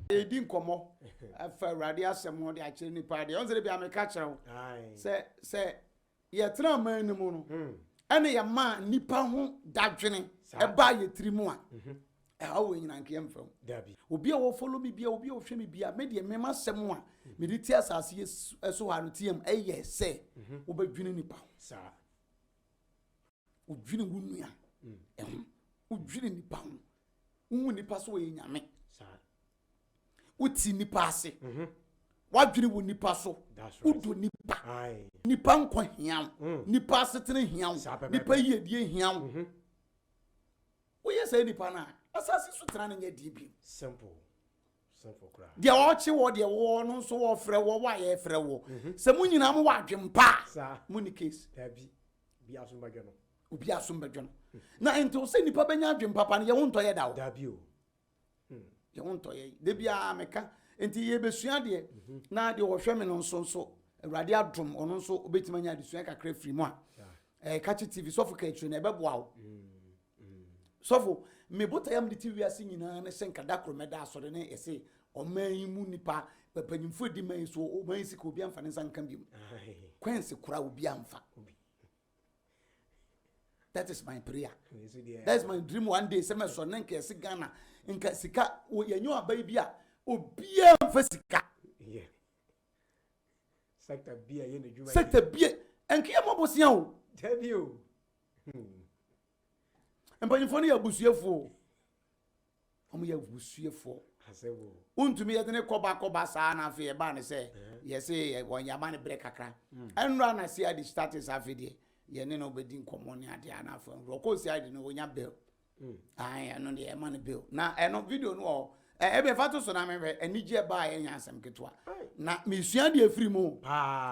Edin komo afa radio asem ho de akire nipa de onse de bia me ka kire wo se ye tra man ni mu no ene ye ma nipa ho dadwene e ba ye tirimu a awo nyina nke yemfam dabi obi a wo follow me bia obi a wo hwe me bia me de me ma sem a me de ti asase eso ha no tiem eye se wo badwene nipa sa wo dwene wunu a wo dwene nipa ho wo nipa so ye nyame uti nipa ase wadwiri wo nipa so udo nipa nipa nkwa hiam nipa asetene hiam nipa yiedie hiam wo yesa nipa na asase so tena nya dibi simple kra dia ochi wo de wo no so wo frɛ wo wa ye frɛ wo se munyina mo wadwempa muni case dabi bi asombajo no obi asombajo no na ento se nipa benya adwempa pa ne ye wonto ye dawo dabi o ye wonto ye de bia meka enti ye besua de na de wo hwe me no nso awurade adom ono nso obetima nya de sua kakra firi mu a kachi tv sofo ka etru na ebeboa wo sofo me bota yam de tv ase nyina na senka dakro meda asore ne ese oman mu nipa papanyimfo di man so o man sika obi amfa ne nsanka biom kwense kura obi amfa that is my prayer. That's my dream one day. Some so nanke ese Ghana nka sika yenyo abai bia obi amfa sika. Yeah. Sector bia ye na djuma. Sector bia enke ye mobosia o. Tabi o. Empanyimfo ne yabusuefo. Omo yabusuefo. Asebo. Wontumi ye ne koba saa na afi e ba ne se ye se wonyama ne break kakra. Enra na CID status afi de. Ye ne no bedi nkomo ne ade ana afo roko CID no wonya bill ai no de e man bill na eno video no e be fato so na me anije ba ye nya asem ketwa na me sua de afiri mu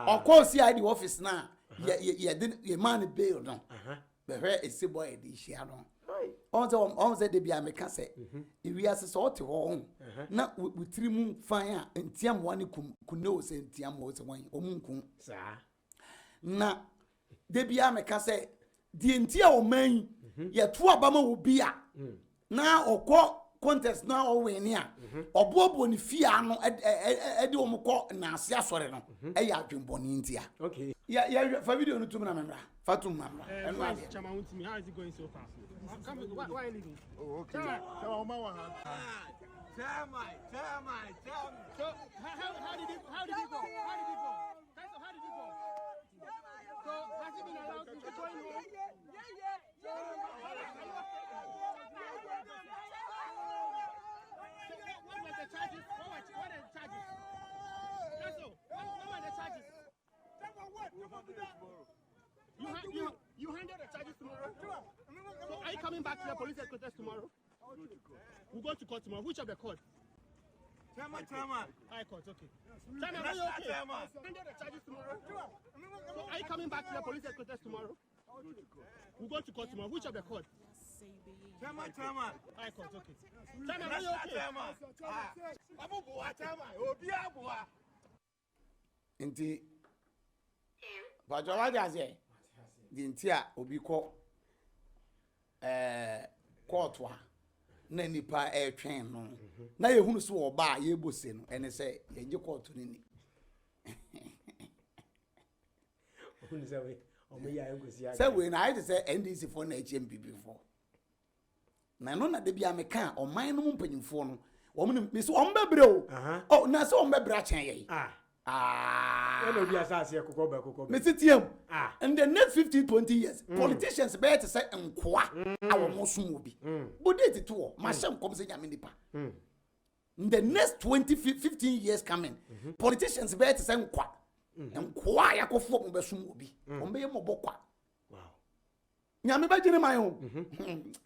oko CID office na ye man bill no be hwe esebo e di hia no on ze de bia me ka se ewi ase so ote ho na wutiri mu fan a entiam wani kunne o se entiam o se wan o munkun sa na debia meka se die ntia o man ye to abama wo bia na okọ contest na o win a obobo ni fia no e de o mko na ase asore no e ya adwenboni ntia okay ya fa video no tum na memra fatum mamra eno ade chama Wontumi, how is it going so far? Why are you leaving? Oh okay chama ma wa ha chama so how did it go So, has he been allowed to join you? Yeah. What were the charges? What are the charges? What were the charges? You handle the charges tomorrow? So, are you coming back to the police headquarters tomorrow? We'll go to court tomorrow. Which of the court? Chairman. High court, okay. Chairman, are you okay? Handle the charges tomorrow? So, are you coming back to the police headquarters tomorrow? We'll go to court tomorrow. Which of the court? Chairman. High court, okay. Chairman, are you okay? Inti, Bajola Jaze, the Intia Obiko court wa. Na nipa e twen no na ye hunu so oba ye bose no ene se ye nje court ni hunu se we o me ya engosi ya se we na I say NDC for na HMP before na no na de bia me kan o man no mpanyimfo no wo me so o mbebre o na se o mbebre a chen ye no be asase ekoko ba ekoko me sitiem in the next 15-20 years politicians be to say nkwa awo sum obi bodeti to ma shem kom se nyame nipa in the next 15 years coming politicians be to say nkwa yakofo mo be sum obi o be mo bokwa wow nyame ba gine man ho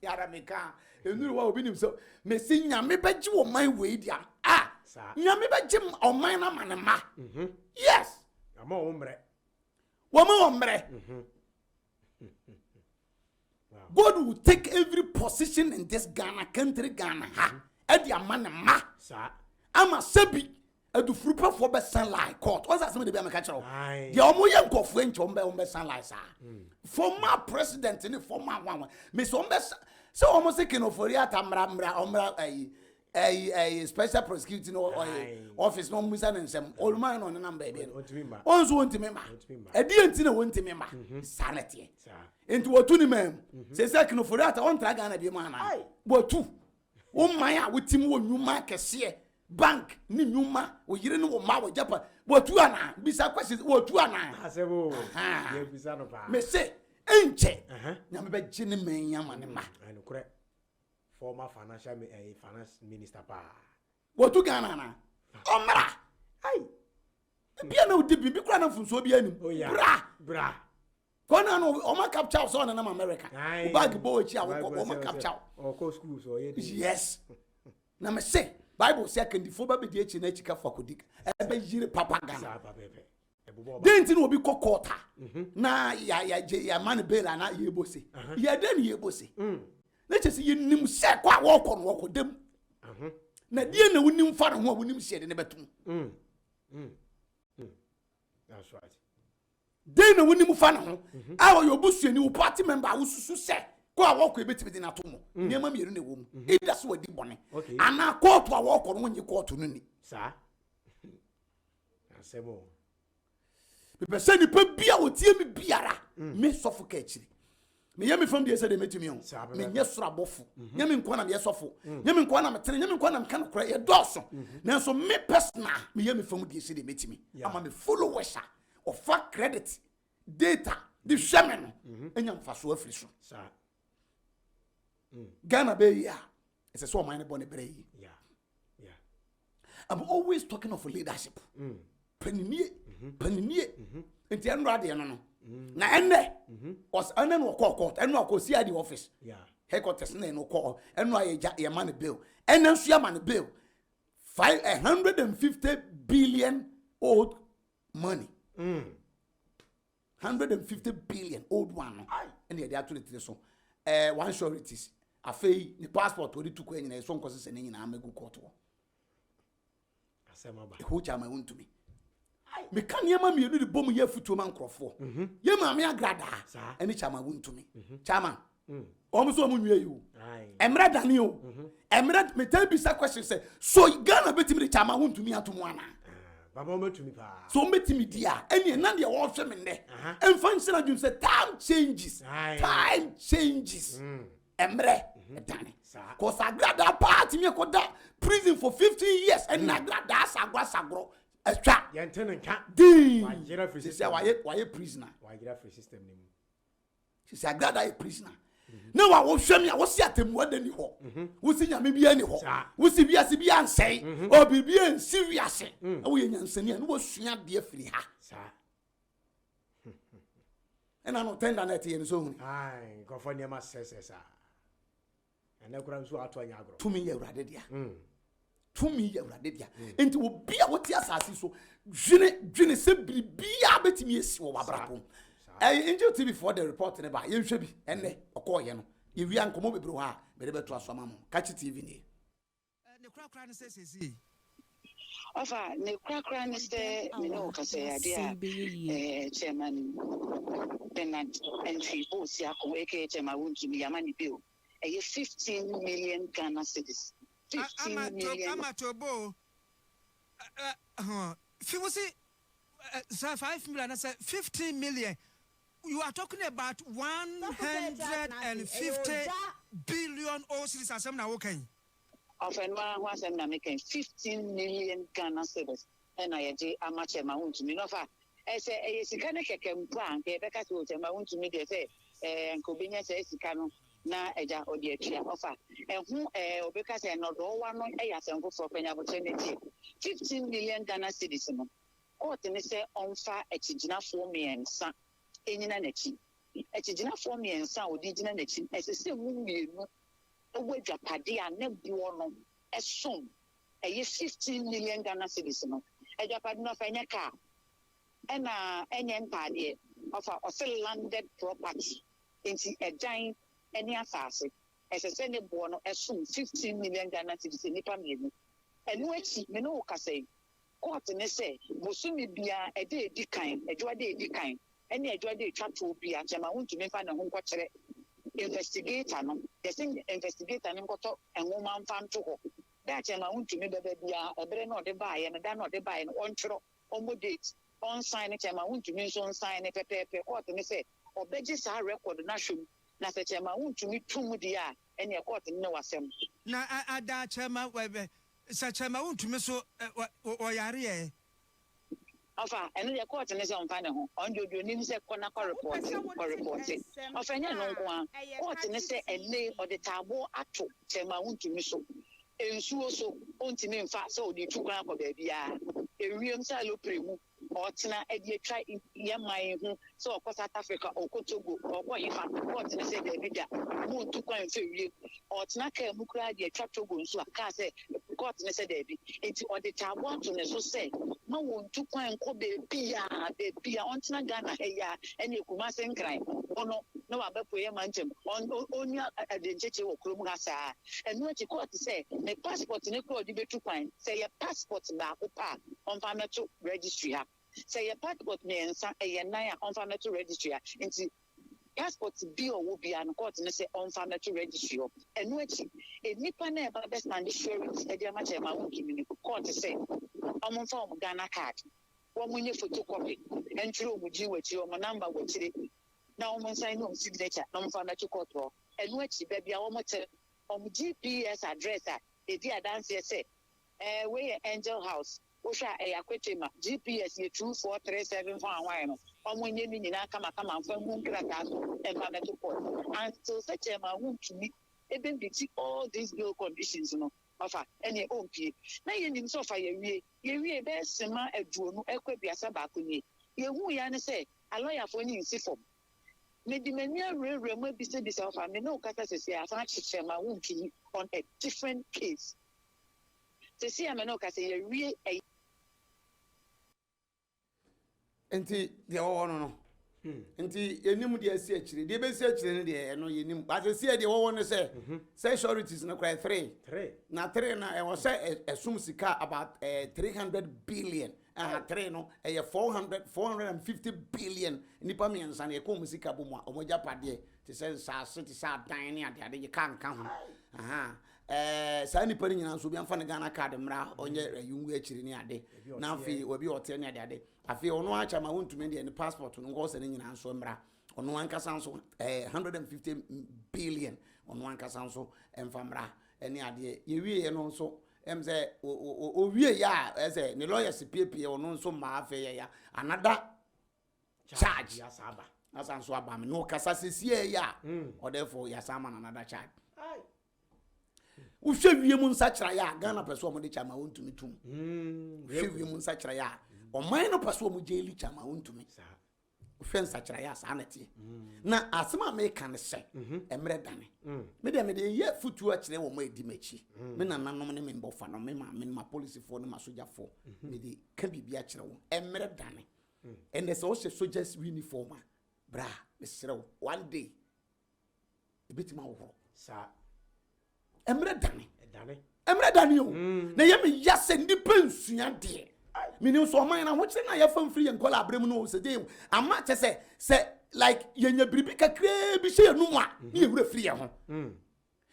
yara meka enuru wa obi nim so me si nyame ba gi wo man we dia Nyame be jim oman na manema. Yes. Ama omre. Woman omre. God will take every position in this Ghana country, Ghana. Edi amane ma. Sa. Ama sebi. Edu frupa for be sunlight court. What's that somebody be make catch? The omo yen kofu enche ombe sunlight sa. Former president ni former one. Me so ombe so almost say kenofori atamra omra a special prosecuting office no musa nsem olman no number be onzo wontimi ma edi enti na wontimi ma sanity enti wotuni mem say kenofori ata on traga na bi ma na botu wo man a wotim wo nwuma kese bank ni nyuma wo yire ni wo ma wo japa botu ana bisa kwesi wotu ana asebo ye bisa no pa me say enche nyame be gine men yama ne ma anukure former finance minister pa wotu Ghana na omra ai bia na odi bi kura na funso bi anim bra kona no o ma capture so na America o bag bo echi awoko o ma capture o ko school so yes na me say Bible say can the foba be di echi na echi ka fakodi e be yire papa Ghana denti no obi kokota na ya man bail na yebose ya den yebose na chesi yenim se kwa woko no woko dem na die na wonim fa no ho wonim se de ne betum that's right den na wonim fa no ho awo yobusuani wo party member wo susu se kwa woko ebetimi de na to mo niam mieru na wo mu eda so wadi bone ana court wa woko no nyi court no ni sa asemo be se ni pa bia wotie mi biara me sofo ka akiri me yemi fam de se de metumi ho me nye soro abofo nyemi nko na me sofo nyemi nko na me tere nyemi nko na me kan kora ye doso nanso me personal me yemi fam de se de metumi ama me followers of credit data the shaman enya mfaso afiri so sa Ghana be ya it's so mine born bre yi yeah I'm always talking of leadership paninie enti enra de no na enne was enne no court enne no CID office headquarters na no call enne ye man bill enne nso ya man bill 150 billion old money 150 billion old one and they are to the so one sureties afei the passport odi to ko nyina so nkosi se nyina amegu court wo asema ba who chama Wontumi me kan yema mienu de bom ye futuo man krofo ye ma me agrada eni chama Wontumi chama so mu nwie you emra dani o emra me tell bisa question say so Ghana betimi de chama Wontumi atomo ana baba metumi pa so metimi dia eni na de wo hwe me ne emfa nsina dwum say time changes emre dani cause agrada party me koda prison for 50 years and agrada sagro atwa yentene nka wajira free system why prisoner wajira free system ni mu she say agrada a prisoner na wa wo hwem ya wo si atemu adani ho wo si nyame bia ni ho wo si bia si bia nsei o bibia nsi wiase wo ye nyansani na wo sua de afiri ha sa ena no tenda na tie so huni ai go for niam asesa ena kura nso ato anya agro tumi ye urade dia tumi ye urade dia enti wo bia wo ti asase so dwene se bibia betimi esi wo wabrapom Angel TV for the report ne ba ye hwe bi enne okoye no ye wi ankomo bebro ha be de beto asoma mo catch TV ni ne krakra ne sesi Ofa ne krakra ne se me no ka se ade a chairman Bernard entry o si akon eke chairman Wontumi yamani bill 15 million Ghana cedis 15 million amatobo if you see 5 million I say 15 million you are talking about 150 billion cedis asem na wokan often one asem na making 15 million Ghana cedis and I dey amache ma Wontumi no fa e say e sika ne keke mpa nke be ka se o ma Wontumi de say nko benya say sika no na eja odi atua ofa ehu obeka say no do wa no e ya senfo for penya opportunity 15 million Ghana cedis no court ne say onfa echiginafo miensa enyina nachi echiginafo miensa odi gina nachi esese mu mienu owo dwapade a ne buo no esom ɛyɛ 15 million Ghana cedis no adwapade no fa nya car ɛna ɛnyɛ ntaadeɛ ɔfa ɔsɛ landed property enti ɛdan ɛne asase ɛsɛ sɛ ne boɔ no ɛsom 15 million Ghana cedis nipa mmienu ɛno akyi me ne wo kasa yi court ne say bosumi bia ede edi kan adwade edi kan ene adwade etwa to bia chema wontumi fa ne ho nkɔkyerɛ investigator no yɛsɛ investigator ne nkɔtɔ enwoma mfa nto hɔ da chema wontumi bɛbɛ bia ɛbere na ɔde baayɛ no da na ɔde baayɛ no ɔntwerɛ ɔmo date on sign chema wontumi nso sign ne pɛpɛpɛ court ne say ɔbɛgye saa record na hwem na sɛ chema wontumi tum di a ene court ne wasɛm na ada chema webe Sachema wontumi so oyare Ofa eno ye court ne se onfa ne ho onjojo ni se kona ko report ofa nya no nko a court ne se ene ode tabo ato chema wontumi so ensuo so ontimi mfa se odi tukwan ko ba bia ewiem se alo premu otena edi atwa yeman hu se okọ South Africa okọ Togo okọ yifa court ne se da bida mu tukwan fe wie otena ka mu kura de atwa Togo nso aka se court ne se da bi enti ode tabo ato ne so se ma won tukwan ko be bia ontena Ghana heya ene kuma se nkran ono no wa bepo yeman ntem oni adencheche wo krom ha saa enu ati court se ne passport ne ko di betu kwan say your passport ba ko pa on fa meto registry ha say your passport me ensa eye nan a on fa meto registry ha nti passport bi o wo bia no court ne say on fa meto registry ho enu achi enipa na e ba be stand assurance e dia ma che ma wontumi ni court say on fa o Ghana card wo munye photocopy entro mu ji wachi o mo number wachire na o mo sign no signature na on fa meto court ho enu achi ba bia wo mo te GPS address edi adanse say we Angel House osha eyakwetema GPS ye 2437 for anwan no omonye ni nyina kama mfa mu nkrata so emba meto port until such a man wontumi even be all these bill conditions no ofa ene ompie na ye nim so ofa ye wie be sema aduonu ekwabiasa ba konye ye hu ya ne say a lawyer for ni insifom medimania rere mo bi se bisa ofa me no kata sese afa chiche ma wontumi on a different case sese am no kata ye wie enti de wo no enti enim de asi akire de be si akire ne de no yenim ba se de wo no se securities no cry 3 na 3 na e wo se esum sika about 300 billion 3 no e 450 billion nipa mi ensa na e ko musika bo mu a omoja pade te se sa te sa dan ne ade ye kan ho sa nipa ni nyina so bi amfa ne Ghana card mra onye ayungu akire ne ade na afi obi hotel ne ade afi ono acha ma wontumi de ne passport no ngo se ne nyina so mra ono ankasa so 150 billion ono ankasa so emfa mra ene ade ye wie no so emze o wie ya eze ne lawyers piepie ono nso ma afi ya another charge ya saba asa nso aba me no kasa sesie ya or therefore ya sama another charge uhwe wie mu nsa kyra ya Ghana peso mo de chama wontumi tum uhwe wie mu nsa kyra ya oman no peso mo jeli chama wontumi uhwe nsa kyra ya sa na tie na asema America ne se emre dane me de ye futu a kyre wo mo edi machi me na nanom ne me mbofa no me ma police fo ne ma soja fo me de ka bibia kyre wo emre dane and there's also soldiers uniform bra me sere one day e betima wo sa emre dane o na ye me yase ndipa nsua de me ni so man na ho kire na ye fam free en kola abrem no se de ama che se like ye nya bribi kakra bi she enu a na ye wura free ho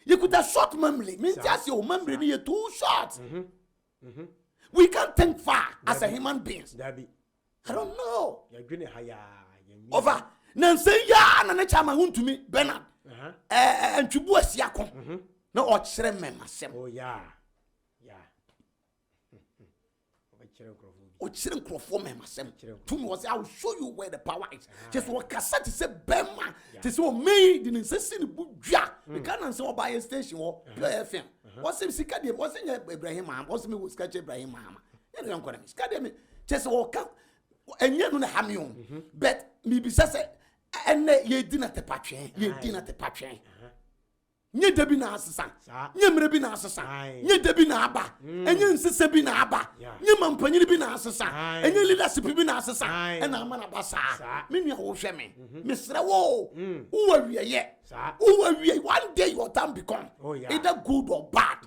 ye kuta short memory me just your memory ni ye too short we can't think far as a human beings dabi I don't know ya gwene haya over na nse ya na ne chama wontumi Bernard ntwibu asia ko na o kire memasem oh yeah o kire nkrofo memasem to me was I will show you where the power is just what cassette say bema to say o made in sesi ni budwa we can say o buy station o FM what say sika dem what say Ibrahim am what say me was catch Ibrahim am you don't call me sika dem just o kan enye no na hamion but me bi say ene ye di na tepatwen nye debi na asesa nye mre bi na asesa nye debi na aba enye nsese bi na aba nye mampanyini bi na asesa enye leadership bi na asesa ena ama na basa me nua wo hwe me mesre wo wo awieye wo awieye one day your time become either good or bad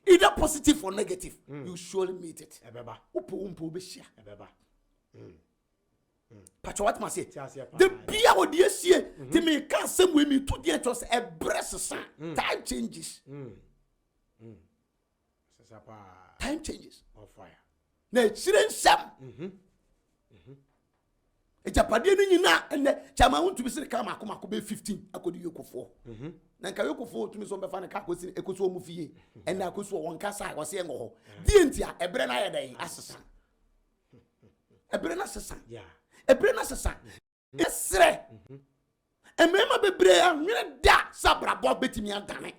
either positive or negative you surely meet it ebeba upo be share ebeba Pacho what must say? The beer or the year, to me can't same way me to the just a breast time changes. Time changes. On fire. Na children sam. E Japade ni nyina ene chama won to be say come akoma ko be 15 akodi yokofo. Na nka yokofo to me so be fa ne ka kosi ekoso mu fie. Ene akoso won kasa wo se ngo. Die ntia ebre na ye dan asesa. Ebre na asesa. Yeah. Ebrena sesa esre emema bebre anwene da sabra bo betimi adane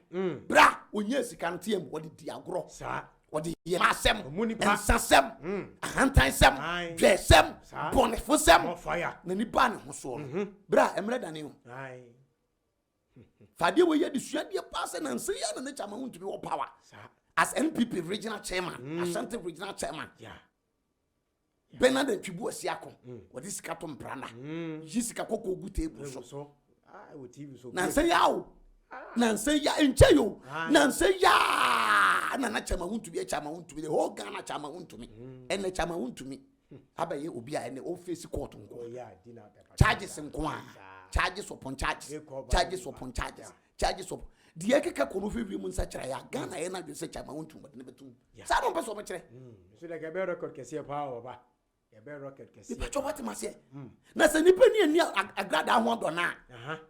bra onye sika nte em wodi di agro sa wodi ye masem ensasem ahantansem dwesem bonefosem na ni ba ne ho so bra emre dane ho ai fade we ye disua de pass na nse ya na ne chama huntumi wo power as NPP regional chairman Ashanti regional chairman Bernard and Chibu Siako, what is Caton Prana? Jessica Coco good table so. I would TV so. Nancy Yao, Nancy Ya in Chayo, Nancy Ya, Nana Chama to be a Chama to be the whole Ghana Chama to me, and the Chama to me. Abbey will be in the office court. Charges and Kwan, charges upon charges, charges upon charges, charges up. The Eka Korufi women such a Ghana and I say Chama to but never to. Saddle person much. So like a better record can see a power. A better rocket can see. What must say? Nasa Nipani and a glad I want on now.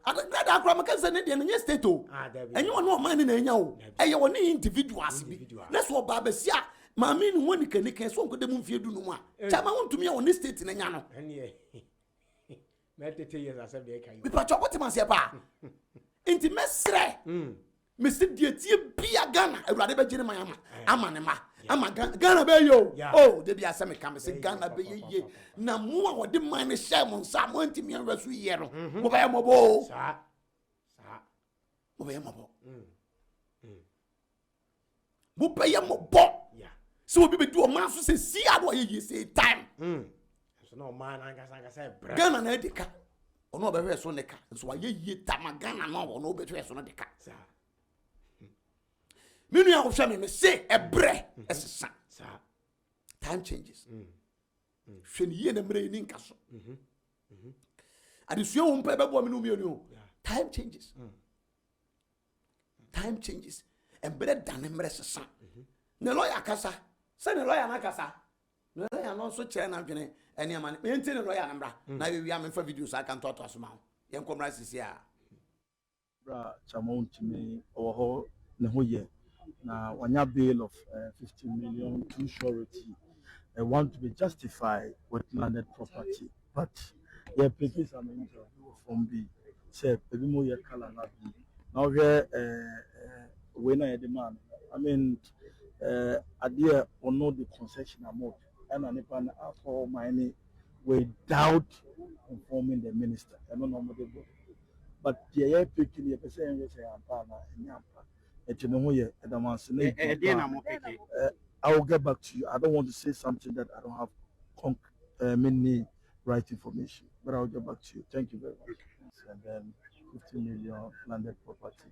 I glad I come against an Indian state. And you are no man in a yo. And you are individuals. That's what Babasia. Mammy, one can so good the moon fear do no one. Chama want to me on this state in a yano. And ye, meditate as I said, they can. But what must say about intimacy? Mr. Dear, be a gunner, a rather Jeremiah. I'm a Ghana be yo. Oh, there be a semi come say Ghana be ye. Na mo wa de man share mon sam wanti me rasu ye no. Mo ba mo bo. Sa. Mo ba mo bo. Mo ba ye mo bo. Yeah. So we be do man so say see ado ye say time. So no man anga say bra. Ghana na de ka. Ono be hwe so ne ka. So ye time Ghana no ono be hwe so no de ka. Sa. Minu ya hwehwe me say ebre esesa time changes hwe ni ye na mre ni nkaso adesua wo mpa bebo me no mi onu time changes ebre dan mre sesa ne lawyer kasa se ne lawyer na kasa ne lawyer no so kire na dwene ene ama ne enti ne lawyer na mbra na we wi am fa videos aka ntoto asoma ho ye nkomra sisi a bra Wontumi owo ne ho ye na wanya bail of 50 million to surety want to be justified with landed property but yeah because I mean from B say baby mo ye kala na B now we na demand I mean idea or no the concession amount and an pan for money without informing the minister and no but yeah picking the person say ampana nyampa I will get back to you. I don't want to say something that I don't have many right information, but I will get back to you. Thank you very much. And then 50 million landed property.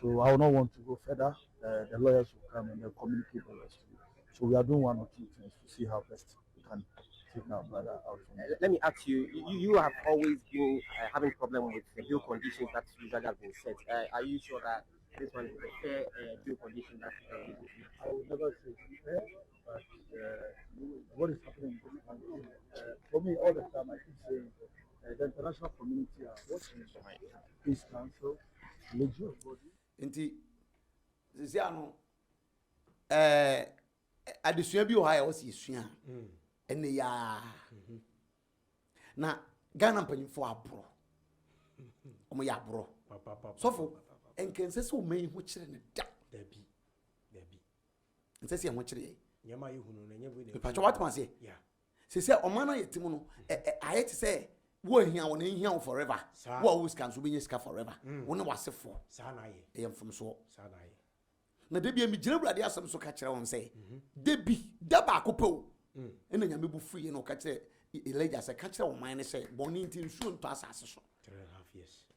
So I will not want to go further. The lawyers will come and they'll communicate the rest to you. So we are doing one or two things to see how best we can take our brother out from there. Let me ask you, you have always been having problem with the bill conditions that usually have been set. Are you sure that this one is a fair bill condition that I will never say fair, but what is happening in this country? For me, all the time, I keep saying the international community are watching peace council, religious body. Inti, sisi ano, adesua bi o ha ya o si sua, ene ya, na Ghana mpanyinfo abro, omo ya abro, sofo. Enkense se o man hu kire ne da dabi nse se ho kire nyama ye hunu na nyebo ne pacho what man say se o man na yetimu no ayeti se wo hia wo ne hia forever wo always can so be ska forever wo ne wasefo sa na ye e mfom so sa na ye na de bia mi gina brade asem so ka kire won say de bi da ba akopɛ ena nyame bu free no ka kire Elijah say ka kire wo man ne say boni nti nsuo nto asase so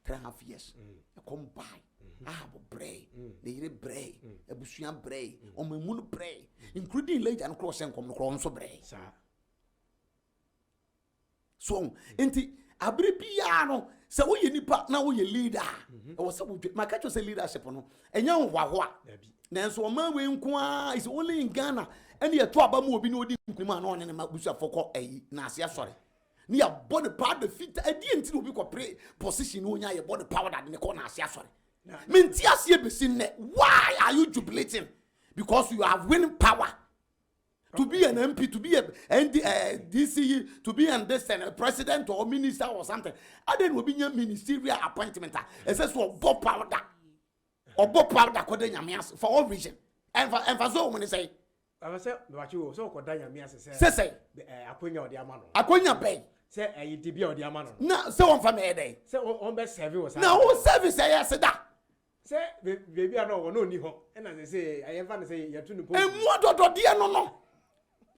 3.5 years e come by ahabo pray the yire pray ebusua pray o mamu no pray including Elijah no cross enkom no cross so pray so enti abre bia no se wo ye nipa na wo ye leader e wo se wo maka cho se leadership no enya hwaho a nanso o man we nko a is only in Ghana and ye to aba mu obi na odi nkunima na one ne mabusua fokọ ayi na ase asore ni ya body power defeat edi enti obi ko pray position no nya ye body power that ne ko na ase asore menti ase ebesi ne why are you jubilating because you have winning power to be an MP, to be a DCE, to be an president or minister or something. I didn't will be a ministerial appointment. It says for Bob powder or Bob powder for all reason. And for so when they say, I said, what you so called Danyamias say, Aquina or the Amano. Aquina Bay. Say a DB or the Amano. No, so on for me a day. Say on best service. No service, I said that. Say, baby, I know no Niho. And as I say, I have to say, you're too important. And what do no.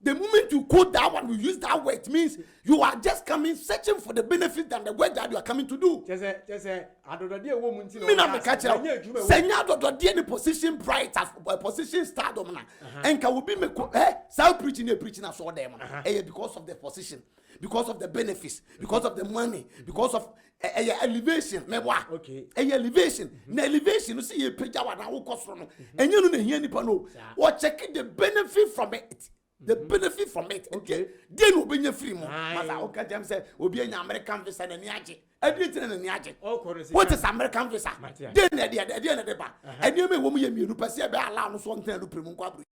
The moment you quote that one, you use that word, it means you are just coming searching for the benefit and the work that you are coming to do. Just say, I don't know woman. Me na me catch up. Senya do the position bright as position stardom na. Enka will be me self preaching as all them. Because of the position, because of the benefits, because of the money, because of elevation. Me wa. Okay. Elevation. Na elevation. You see you pay jawa na wo koso no. Enye no na hia nipa no. What checking the benefit from it. The benefit from it. Okay. Then we be free more. Masa okay jam say obi anya American visa na niaje. Everything na niaje. What is American visa? Then na dey ba. Eni me wo mu ye mienu pese be allow no so ntan no premu kwa bro.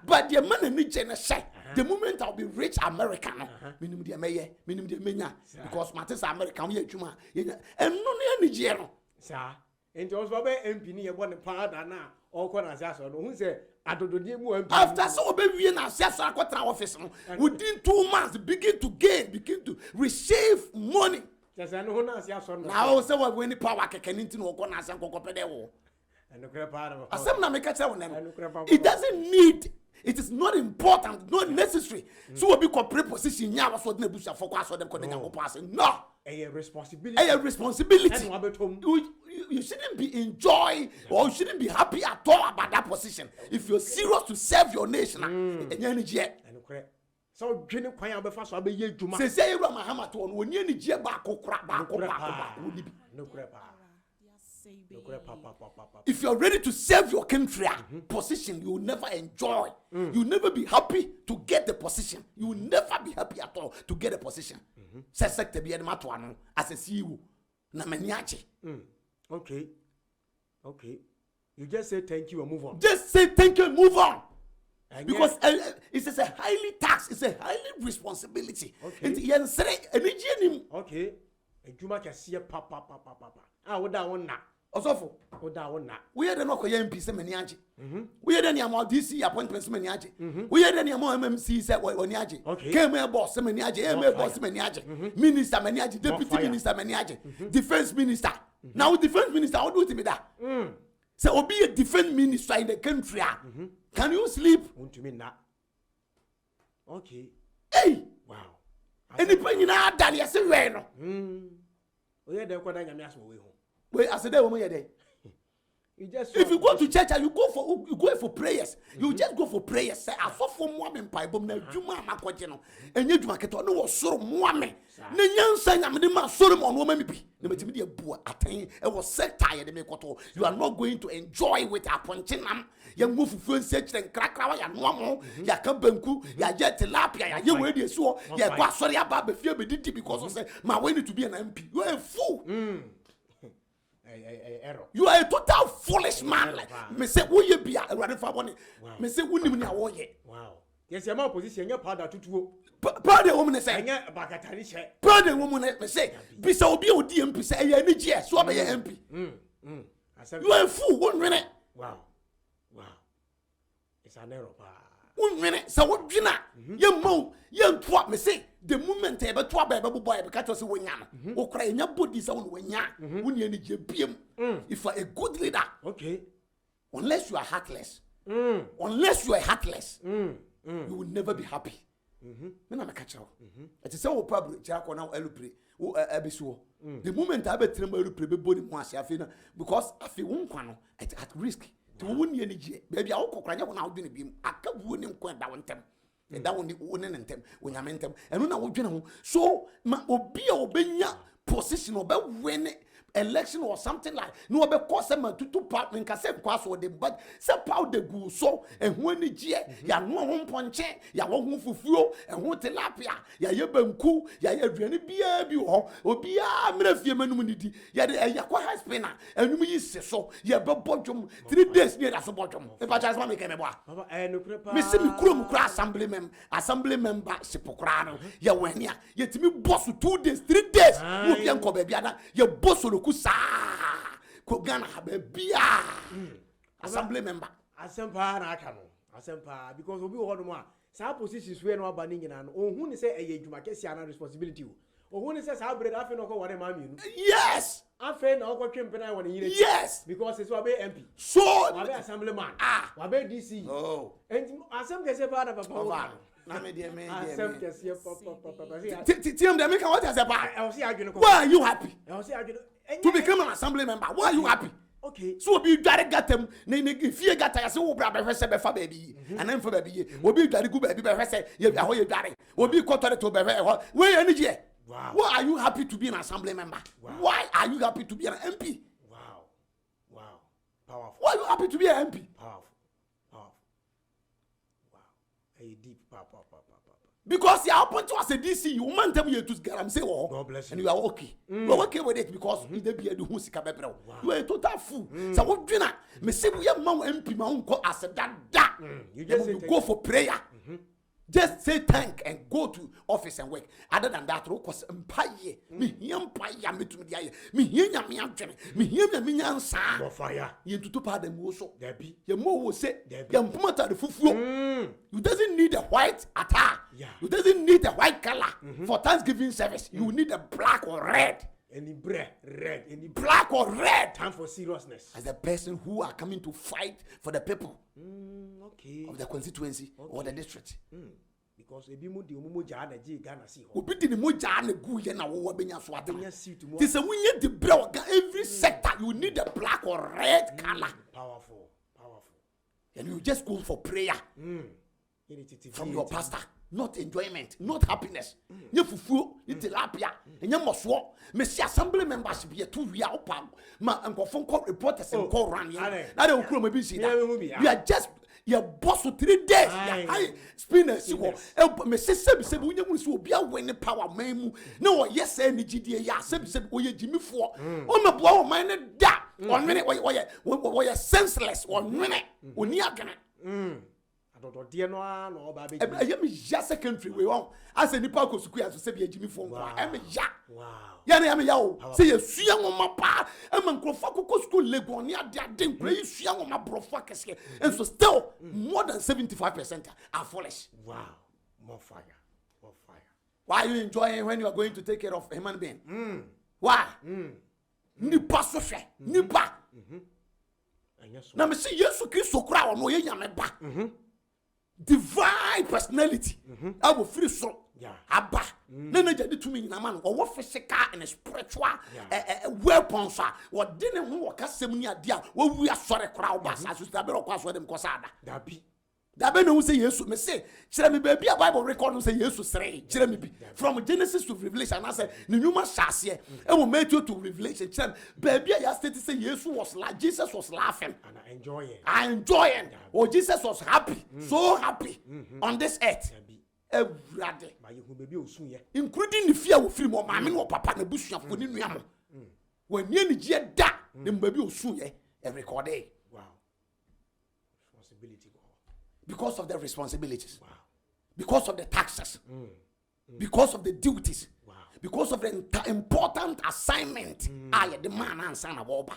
But the man ni je na shy. The moment I'll be rich American no. Minimum dey meye, minimum dey menya because matters American we adwuma. And no na ni je no. Sa. Enti osbo be MP ni ye bo ne powder na all na asa so no hu say adododie mu MP after so be wie na asa so akotra office no within 2 months begin to receive money just no hu na asa so no now say we any power kekani nti no ko na asa kokopede wo enokre power asem na me ka tell them it doesn't need. It is not important, not necessary. So we be corporate position nya so na busa for kwaso dem ko na ko pass. No. A responsibility. You shouldn't be enjoy or you shouldn't be happy at all about that position. If you're serious to serve your nation, so dwene kwan abefa so abeye djuma. Say you Muhammad won woni anije ba kokra ba if you're ready to serve your country position, you will never enjoy. You will never be happy to get the position. You will never be happy at all to get a position. Say sector be matter as a CEO. Na maniache. Okay. You just say thank you and move on. Just say thank you and move on. And because it's a highly tax, it's a highly responsibility. Okay. Ejuma kasiye papa. Oda won na. Osofo. Oda won na. We had no koye MP se mani age. We had any amount DC appointments mani age. We had any amount MMC se woni age. KM boss se mani age, MA boss mani age. Minister mani age, deputy minister mani age. Defense minister. Now defense minister how do it be that? So obi a defense minister in the country. Can you sleep? Wontumi na. Okay. Hey. Wow. Any penny na dali ase we no. Oye dey kwada nyame aso we ho. Wait, as there woman there. If you go to church and you go for prayers, you just go for prayers. Say I saw for mo me pai bom na dwuma makoje no. Enye dwuma keto no wo soro mo me. Na nyansa nyame de ma soro mo no ma mi bi. Na metimi de bua aten e wo sector ye de me koto. You are not going to enjoy with aponchenam. Ya move fufu nse kire nkrakra wa ya no mo. Ya ka banku, ya je tilapia, ya ye we de so. Ya kwa soro ya ba be fie be didi because of say ma we need to be an MP. You are a fool. Error. You are a total foolish man. Like me say wo ye bia awade fa bone. Me say wonim ni awo ye. Wow. Yes, your position your powder tutuo. Proud the woman say. Anya bakatari she. Proud the woman me say. Bisa obi odi MP say ya ni je so be MP. You are a fool one minute. Wow. It's an error. 1 minute. So what dwina? Ye mo, ye ntwa me say. the moment ebe to aba ebe boy ebe catch us wenya no okra enya body say won wenya woni ani je biem if you are a good leader Okay. unless you are heartless unless you are heartless you will never be happy me na me catch you it is say wo probably ja ko na elupre wo ebesuo the moment aba trem elupre be body mu ase afi na because afi wo nkwa no at risk to woni ani je baby a wo kokra nya ko na wo dwene biem akabuo ni nkwa da wo ntem da wo ni ntem onyame ntem eno na wo dwene ho so ma obi a obenya position obe win election or something like no obe cause them to part in kase kwaso de but say power de gu so ehun ani je ya no ho mponche ya wo ho fufuo ehun tilapia ya ye banku ya ye aduane bia bi ho obi a mrafie manum nidi ya de ya kwa high spinner enum yi se so ya be bodwom 3 days ni da so bodwom e pa chance ma me keme boa Baba no crepa. me se me kuro assembly member sipokra no ya wani a yetimi boss 2 days 3 days wo bia nko ba bia na ya boss kusa ko Ghana be bia assembly member Asempa na aka no. Asempa because obi wo no mo a sa positions we no aba ni nyina no ohun ni say eye dwuma kesi ana responsibility o. Ohun ni say sa bread afi no ko wore ma mienu. yes Afi na okwo twempena won nyina. yes Because it's wabe MP. so Wabe assemblyman. Wabe DC. oh And asem kese pa na papa wo. na me dia me Asem kese papa. TM dem can what I say pa I was see adwene ko. why are you happy I was see adwene. to become an assembly member why are you happy Okay. so obi dware gatam na fie gata ya se wo bra be hwese be fa ba bi ana mfa ba bi obi dware gu ba bi be hwese ye aho ye dware obi kotore to be hwe we ani je Wow. why are you happy to be an assembly member why are you happy to be an MP Wow. Powerful. why are you happy to be an MP Powerful. Wow. Hey, deep. Papa. because you happen to as a DC you man tell you to garam say oh God bless you. and you are okay you are okay with it because you dey be hu sika bebre you are a total fool so what dwina me say we man MP ma unko as that You just say go for prayer just say thank and go to office and work other than that ro cause empaye me hia empaye metum dia ye me hia nyame adwene me hia me nyansa Go fire. ye tutu pa dem wo so There be. ye mo wo say There be. ye mpomata de fufuo you doesn't need a white attire Yeah. you doesn't need a white color for Thanksgiving service you need a black or red Any bread, red, any black or red time for seriousness. as the person who are coming to fight for the people Okay. of the constituency or the district Because ebi mu di omumu ja na ji Ghana si ho. obi di ni moja na gu ye na wo benya so ata Benya suit mo. this when you the bread every sector you need a black or red color Powerful. and you just go for prayer from your pastor not enjoyment not happiness nye fufuo nye tilapia nye moso me si assembly membership ye to wia opa ma nkofo nko reporters nko run ye na de okuro ma bi si da you are just your boss for 3 days your high spinners go me se sebi unye mu si obi awin power man mu na o yes any gidie ya sebi o ye jimifo o me boa o man ne da on mene o ye senseless on mene oni agene Adodo de no a no ba be. I am ya secondary we won as a nipa ko suku ya so se bi agimi fo nko am ya Wow. ya na am ya o se ye sua ngoma pa am nkrofo ko school legon ni ade nkra yi sua ngoma brofo kese and so still more than 75% are foolish. Wow. More fire. Why are you enjoying when you are going to take care of a human being? Why? Nipa so hwe nipa na me se Yesu Kristo kura o no ye nyame ba divine personality abo free so aba na na jadi tumi nyina man o physical and spiritual weapons a wo de ne ho wo kasem ni ade a wo wu asore kura o ba sa so da be ro kwa so dem ko sa da be no say Yesu me say kire me baby a Bible record no say Yesu sere kire me bi from Genesis to Revelation I say ni nyuma shase e mo Matthew to Revelation kire baby a ya state say Yesu was like Jesus was laughing And enjoying oh Jesus was happy so happy on this earth everybody Ba ye hu baby osun ye. including the fear wo free mo maame no papa na busuafo ni nua mo when ye ni je da ne baby osun ye every day. Wow. Responsibility go. Because of the responsibilities. Wow. Because of the taxes. Because of the duties. Wow. Because of the important assignment. I the man and son of Oba.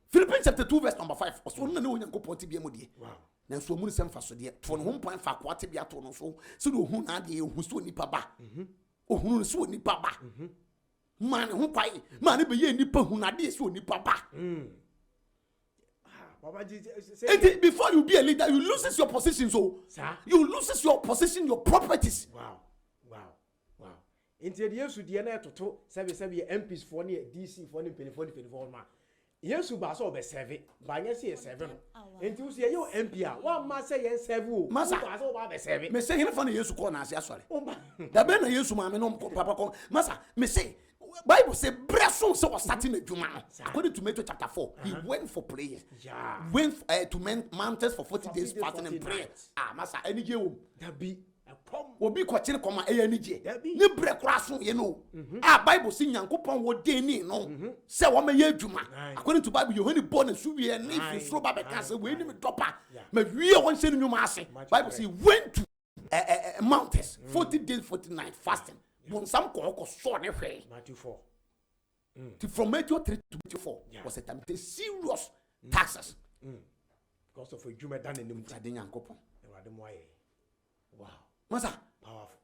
Philippians chapter 2 verse number 5. Wow. na so mu nsem fa so de to no ho mpan fa kwate bia to no so se do hu na de ehu so nipa ba ohunu so nipa ba man ho kwai man be ye nipa hu na de so nipa ba and before you be a leader you loses your position so you loses your position your properties. Wow. Into the yesu de na etoto sebe MPs for ne DC for ne penifo ma yesu ba so be serve ba nya se serve no enti wo se ye MP a wa ma se ye serve o masa ba so ba be serve me say here for na yesu call na ase asore da be na yesu ma me no papa ko masa me say Bible say breso so was starting adwuma no according to Matthew chapter 4 he went for prayer went to mountains for 40 days fasting and prayer masa any je wo da bi obi kwachire koma anije ni bre kraso ye no Bible say nyankopon wo de ni no say wo meye adwuma according to Bible you only born and suwie ni fisro ba be ka say we ni me dopa ma wie won se nyuma ase Bible say went to mountains 40 days 40 nights fasting bon some ko so ne hwe Matthew 4 from Matthew 3 to Matthew 4 was a time the serious taxes because of a juma done in the ade nyankopon wow masa powerful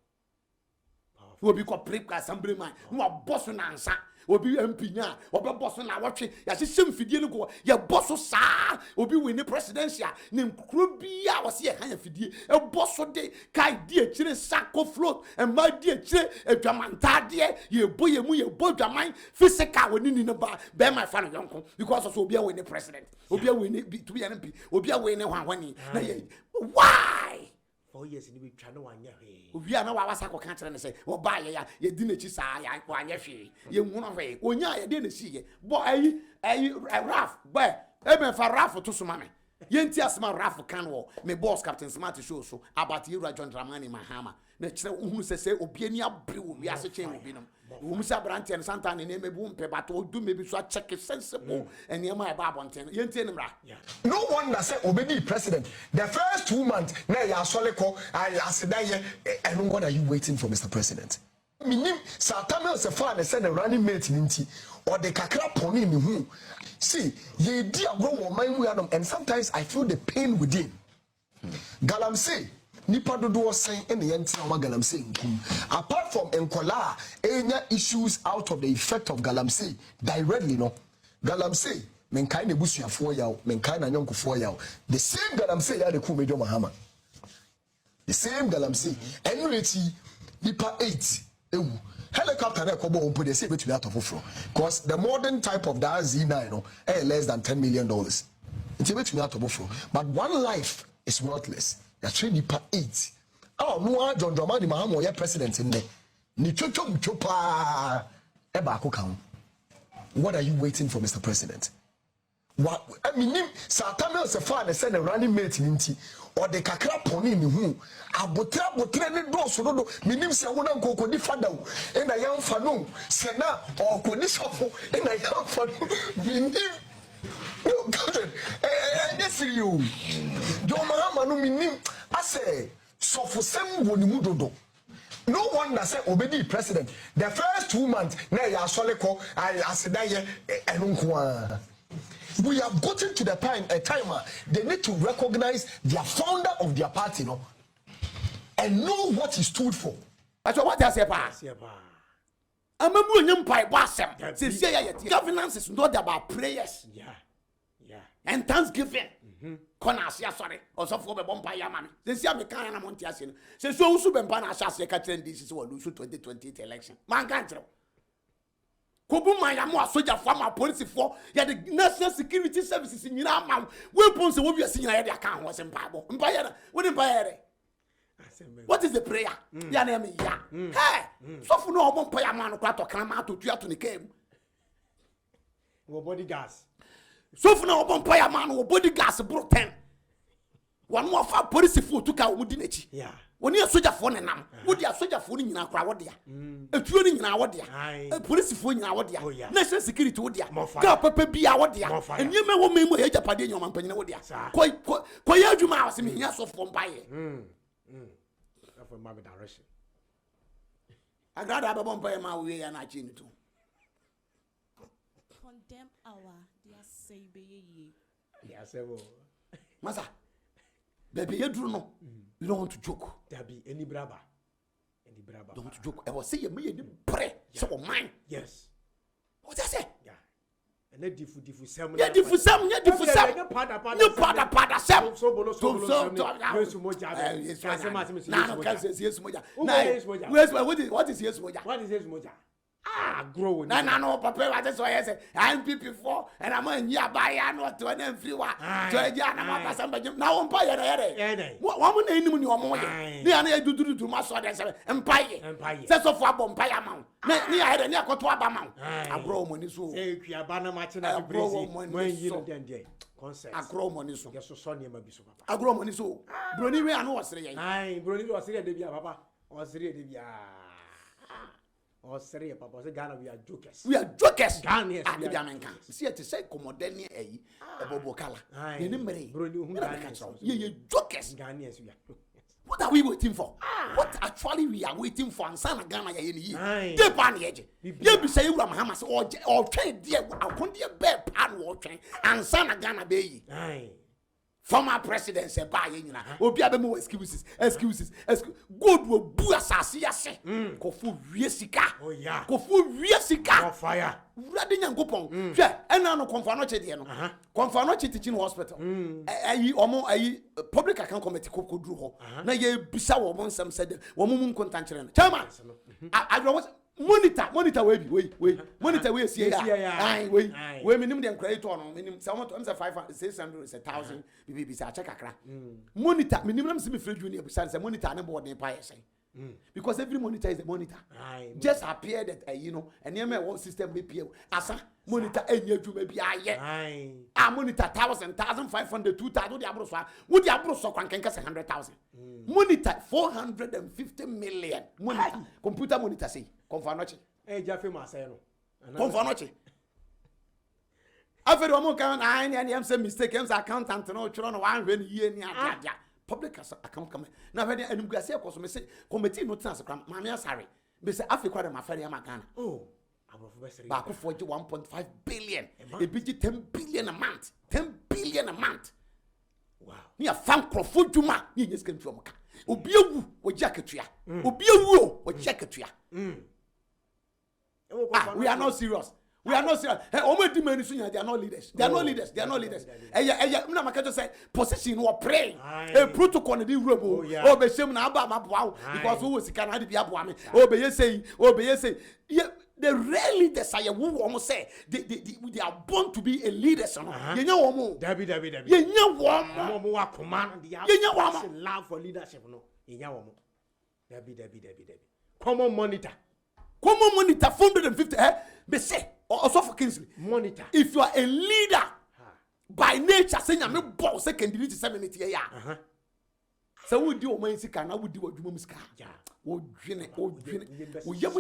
obi ko prep assembly man no boss na ansa obi MP nya obi boss na watwe ya hyehyem fidie no ko ya boss saa obi win the presidential ne nkro bia wose ya kan ya fidie e boss de kai di akire sako float e ma di akire adwamantade ye boye mu ye bodwaman physical woni ni ba be my fan yonko because so obi win the president obi win to be an MP obi win ne hwanhwani na ye why 4 years ni be twa no anya hwe obi ana wa wasa ko kan kire ne say wo ba ye di na chi saa ya ko anya hwe ye nwuno hwe onya ye de na si ye bo ayi raf ba e me fa raf to so mame ye nti asma raf kan wo me boss captain smart show so about you John Dramani Mahama na kire ohunu se obi ani abre wo wi ase chen obi no wo musa brante en santa ne mebu mpe bato do mebi so check sensible and ye ma ba bonten ye nti enimra no one that say obedi president the first 2 months na ya asole ko aseda ye and what are you waiting for Mr. President minim satame se fa ne say na running mate ninti or the kakra poni me hu see ye di agro wo man wu adom and sometimes I feel the pain within galamsey nipa dodo sen ene yenti na galamsey nkum apart from enkola enya issues out of the effect of galamsey directly no galamsey menkai na busuafo yawo menkai na nyonkofo yawo the same galamsey ya de ku mejo Mahama the same galamsey enreti nipa 8 ewu helicopter na kobo on put say between out of ofro because the modern type of that Z9 no less than $10 million it's between out of ofro but one life is worthless. Ya train nipa 8 no John Dramani Mahama ye president in there ni chochom chopa e ba ko kan what are you waiting for Mr. President what I mean satame se fa ne say na running mate ninti or the kakra poni ni hu abotre ne do so do minim se wo na nkoko di fada wo e na yan fa no se na o ko ni sofo e na yan fa no minim no god yes you John Mahama no minim ase sofo sem wo ni mu dodo no one that say obedi president the first 2 months na ya asole ko aseda ye enunko we have gotten to the time they need to recognize their founder of their party no and know what he stood for. That's what I say pa amamu onyam pai boasem say ya governance is not about prayers and thanksgiving kona asia sorry osofo be bompa ya mame say am kan na monti ase no say so usu be mpa na ase ka trend this is what lose 2028 election man kan tro kobu man ya mo asoja fo ma police fo ya the national security services nyina ma weapons wo bi ase nyina ya de aka ho se mpa ya na wo mpa ya re what is the prayer ya na me ya hey so fu no bompa ya ma no kwa to kan ma to tua to ne kem wo body gas so for now bompa ya man wo body gas bro 10 one more fa police fo to ka wo di nachi woni asoja fo ne nam wo di asoja fo ni nyina kra wo dia etuo ni nyina wo dia police fo nyina wo dia national security wo dia ka papa bia wo dia enyeme wo memu ya japade nyoma mpanyina wo dia ko ya adwuma awse me hia so fo mpa ye for my direction agrada ba bompa ya ma wo ya na chi ni to condemn our dear say be ye yes evo masa baby you do no you don't want to joke there be any braba don't want to joke I was say me any pray so mine yes what I say yeah and diffu sem yeah diffu sem pada sem so bolo yesu moja what is yesu moja grow no papa what is so yes I'm PP4 and I'm on ya buy no to an free wa to ya na ma pasa mbanyam na wo mpa ye na wo mo na enim ni omo ye ni ana eduduru to ma so de se mpa ye se so fo abom mpa ya ma ni ya he ni akoto aba ma agro mo ni so e kuaba na ma che na brezi mo yi no den concept agro mo ni so ye so ne ma bi so papa agro mo ni so broni we anu osere ye broni do osere de bia papa osere de bia oh, serious, Papa. Say Ghana, we are jokers. We are jokers. Ghana, yes, we are. See, it say commodeni a bobo kala. You know, you jokers. Ghana, yes, we are. What are we waiting for? What actually we are waiting for? And Sana Ghana, you the pan edge. You be say you are Hamas or train dear. I want dear bear pan watching and Sana Ghana bay. Former president said, "Buy you now." Obi abemu excuses. God will boo asasi ase. Kofu wiesika. Oh yeah. Kofu wiesika. On fire. Ready nyankopon. Hwe, ena no konfano che de no. Konfano che teaching hospital. Ayi public account committee kodru ho. Na ye bisa wo mo nsam said wo mo mun kontankyere no. Chairman. Monitor wait monitor we see ya wait minimum dem credit on minimum some to am say 500 600 is 1000 BBB say check akra monitor minimum see me free junior say monitor na board dey pay say because every monitor is a monitor just appear that and near me system be pay asa monitor enya dwuma bi aye monitor 1500 2000 the abro so wo the abro so kwan kenka 100,000 monitor 450 million monitor computer monitor say konfanoche jafe ma say no konfanoche afero mo kan am say mistake am say accountant no chiro no wan hwe ni ye ni adia public account come na hwe ni enumguase ekoso me say committee no trans kram ma me asare be say africa dem afere am Ghana back for 1.5 billion a big 10 billion a month 10 billion a month wow ni a fan crofo dwuma ni nyes kan tuo mka obi ewu o jaketua obi ewu o jaketua we are not serious. We are not serious. Hey, Omedi many sunya, they are not leaders. They are not leaders. They are not leaders. Mna makato say position or pray. A protocol na di robo. Oh, be shame na aba mabwa because who was can hadi bi aboa me. Oh, be say. Yeah, the real leaders are who almost say they are born to be a leaders. You know womo. Dabi. You know womo. Womo wa command. You know womo. Love for leadership no. You know womo. Dabi. Common monitor 450 be say also for Kingsley monitor if you are a leader by nature say na me boss say candidate 7 minutes ya so we do o man sika na we do adwuma musika o dwene o yam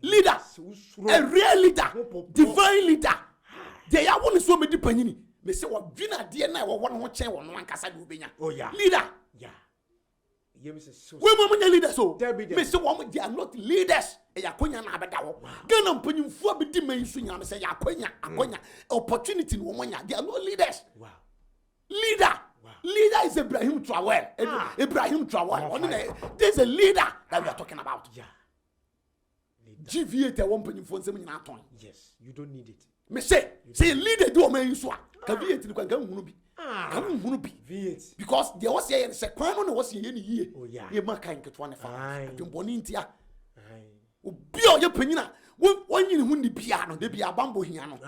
leader a real leader divine leader they are one so me di panyini me say o dwene ade na wo ho chen wo no ankasa de obenya leader we mo leaders so me say they are not leaders yakonya na abeda wo Ghana mpanyimfo abedi man so nya me say yakonya opportunity no monya they are not leaders leader is Ibrahim Traore there's a leader that we are talking about GVA te wo mpanyimfo nsem nyina aton yes you don't need it me say leader do o man so a ka VA ti kwan ka hunu bi V8 because there was here say kwan no was here ni yie ye maka nketwa ne fa adwemboni ntia obi o ye panyina wonyini hu ni bia no de bia bambo hia no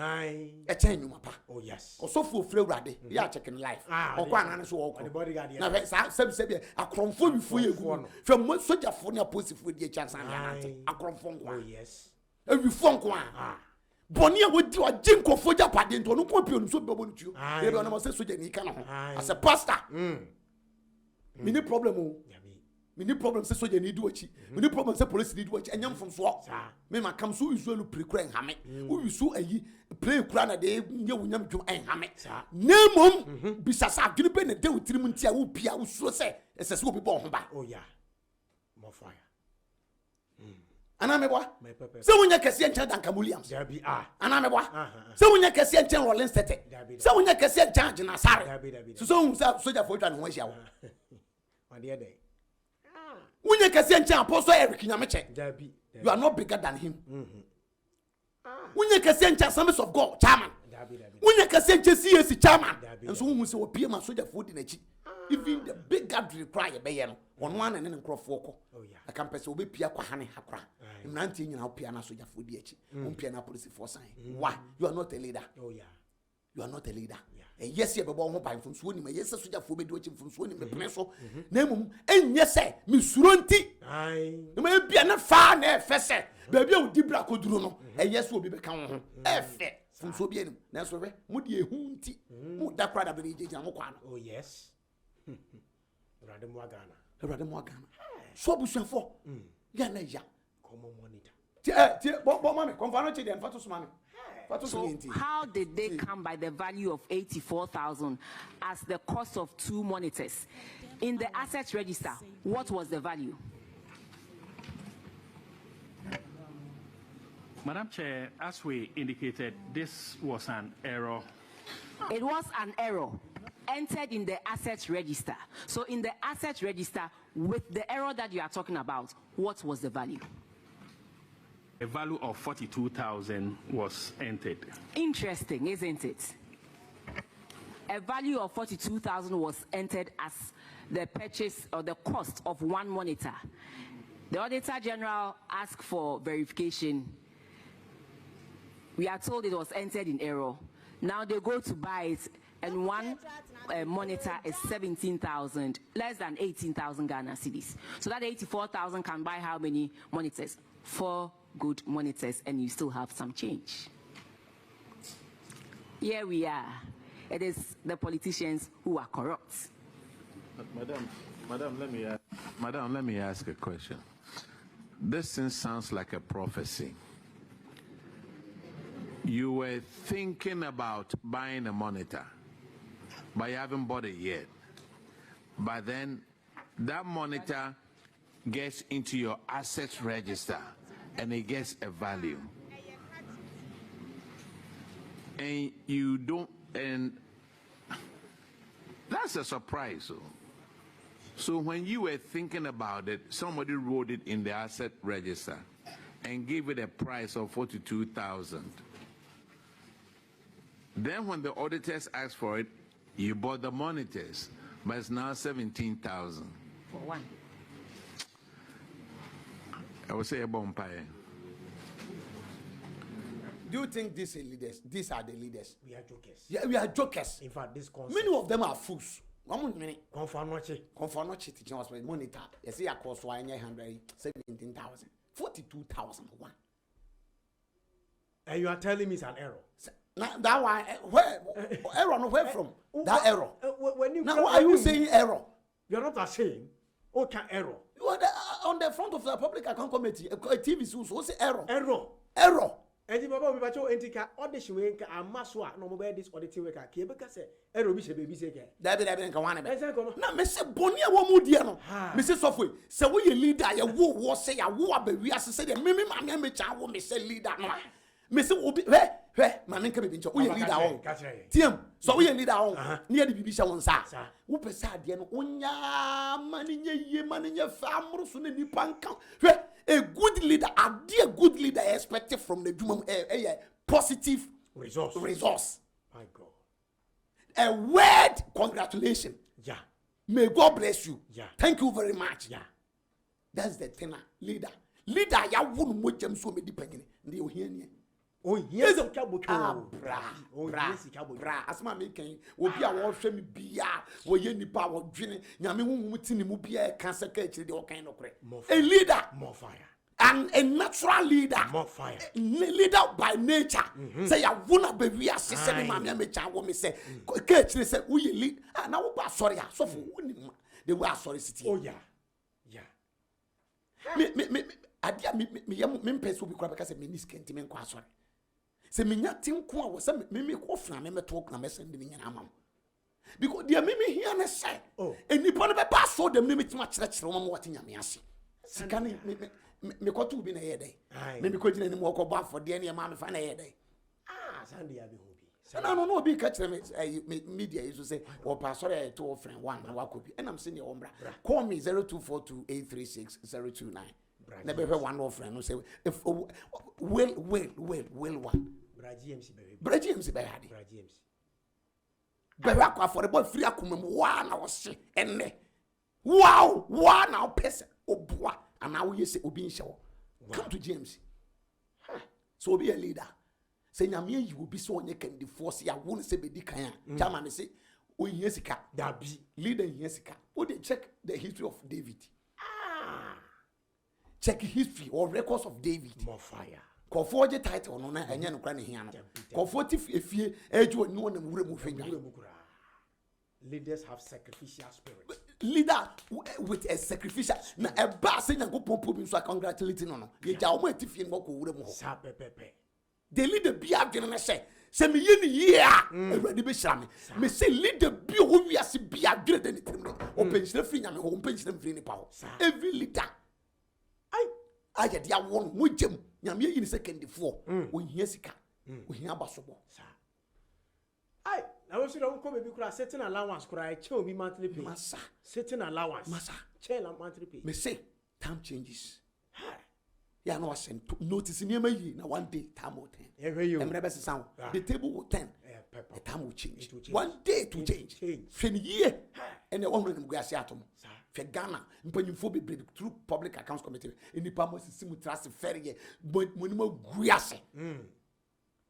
e chen nyuma pa oh yes osofo ofre urade ya check in life okwa na so okwa na sabi akromfo bifo ye gu fam soja fo ne aposifo de chance an akromfo nkwa oh yes ewifo nkwa boni a wodi o jinko foja pade nto no ko pio no so bebo no tuo e be no say soja ni ka no as a pastor me ni problem o me ni problem say soja ni do achi me ni problem say police ni do achi enyam fom so me ma kam so usual prekura en hame wo yusu ayi play kura na de nye wunyam dwum en hame nemom bisasa adwene be na de wutirim ntia wo bia wo suro say esese obi bo ho ba oh yeah more fire anamebwa se wonya kese enchen Duncan Williams dabi anamebwa se wonya kese enchen Rollins Tete se wonya kese enchen Jinasare so soja for twa no ho hia wo Ade dey. Unye kese nche Apostle Eric Nyameche. Dabi. You are not bigger than him. Unye kese nche Assemblies of God chairman. Dabi. Unye kese nche CID chairman. And so who say opie ma soldier food in echi. Even the big gathering cry be ye no. One and then nkrofo ko. Oh yeah. I can pese obi pia kwa hane hakra. Mnanti nyina opia na soldier food echi. Umpia na police force. Why? You are not a leader. Oh yeah. You are not a leader. And yes, you have a home from Swooning, my yes, soldier for me watching from Swooning, the Presso. Name, and yes, sir, Miss Surunti. Aye. You may be an affair, fesse, baby, Dibra Codruno, and yes, will be become fair from Sobian. That's why, Moody Hunti, that crowd of the Jamokan. Oh yes. Rademwagana. Rademwagana. So, Bushan for Yana, common monitor. Mommy, confounded and Fatus money. So how did they come by the value of 84,000 as the cost of 2 monitors? In the assets register, what was the value? Madam Chair, as we indicated, this was an error. It was an error entered in the assets register. So in the assets register, with the error that you are talking about, what was the value? A value of 42,000 was entered. Interesting, isn't it? A value of 42,000 was entered as the purchase or the cost of 1 monitor. The Auditor General asked for verification. We are told it was entered in error. Now they go to buy it, and 1 monitor is 17,000, less than 18,000 Ghana cedis. So that 84,000 can buy how many monitors? 4 good monitors, and you still have some change. Here we are. It is the politicians who are corrupt. Madam, let me ask a question. This thing sounds like a prophecy. You were thinking about buying a monitor, but you haven't bought it yet. But then that monitor gets into your assets register and it gets a value. And you don't, and that's a surprise. So when you were thinking about it, somebody wrote it in the asset register and gave it a price of 42,000. Then when the auditors asked for it, you bought the monitors, but it's now 17,000. For 1. I would say a bonfire. Do you think these are leaders? These are the leaders. We are jokers. Yeah, we are jokers. In fact, this concept. Many of them are fools. One minute. Confound teaching us with monitor. You see, I cost 117,000, 42,001. And you are telling me it's an error. Now, that one, where error? No, where from? That error. When you now, why are you saying error? You are not ashamed. Okay, error. You are on the front of the Public Account Committee. A TV so say error. Error. And the Baba Bibacho Entica, audition week, and Maswa, no more this auditing week, Quebec say, error, Bishop, baby, say, that didn't come on. Now, Mr. Bonia Womudiano, Mrs. Software, so we leader, your war was say, a war, but we are said, Mimi, my name is Chow, Mr. Leader. Mr. Obi, where, my name can be we lead our own. Tim, so we lead our own near the Bibisha one side. Who beside the Unya, money, your family, soon in the punk. A good leader, a dear good leader expected from the Juma a positive resource. My God. A word congratulations. Yeah. May God bless you. Yeah. Thank you very much. Yeah. That's the thing. Leader, ya wouldn't watch them so many penny. They will hear me. Oh yes, bra. As my making will be a war shame be or any power drinking. Yami wouldn't move be a cancer catch the all kind of a leader, more fire. And a natural leader, more fire. Leader by nature. Say, I won't be we are saying, Mamma, which I will say, catch they say, we lead. And now, sorry, so for they were sorry city. Oh, yeah. I dear me, will be crap because a minis can't even quite sorry. Say, me nothing was me off and me talk and messing in amam. Because dear Mimi here and say, oh, and you put a pass for them limit much that's from what in Yamiasi. Can me got to be a day. Maybe couldn't any more go back for the any amount of an day. Sandy, I be hobby. And I don't know be catch them media is to say or pastor to friend one and what could be. And I'm saying your umbra. Call me 0242-836-029. Never one of friend who say if will one. Brajims baby. Baby for the boy free akum one or say and wow, one now person obwa and now you say obin show. Come to James. So be a leader. Say nyame you will be so on you can divorce ya won't say be dikanya. Chairman say o yesika that be leader yesika. Wo they check the history of David. Check history or records of David. More fire. Ko forge title no na enya no kra ne hia no. Ko 40 efie eju no na wure mu fenya. Leaders have sacrificial spirit. Leader with a sacrificial na e ba se nyankopon po bi so congratulate no. Ye ja o ma tifie no ko wure mu ho. Sa pepepe. The leader be adwene na say me ye ni ye a awurade be hira me say leader bi o wiase bi adwene de ne trimre o penchire firi nyame ho o penchire firi ni pa ho every leader aye dia won mo gem nyame yi ni second for o hia sika o hia basobo ai na we should come be kura setting allowance kura che obi monthly pay masa setting allowance masa che la monthly pay me say time changes yeah no send notice near me na one day time will turn emre sound the table will turn the time will change one day to change fen year and the one when go ase atom fe Ghana mpanyimfo be through public accounts committee any pamo simu trust ferry ye monimo guase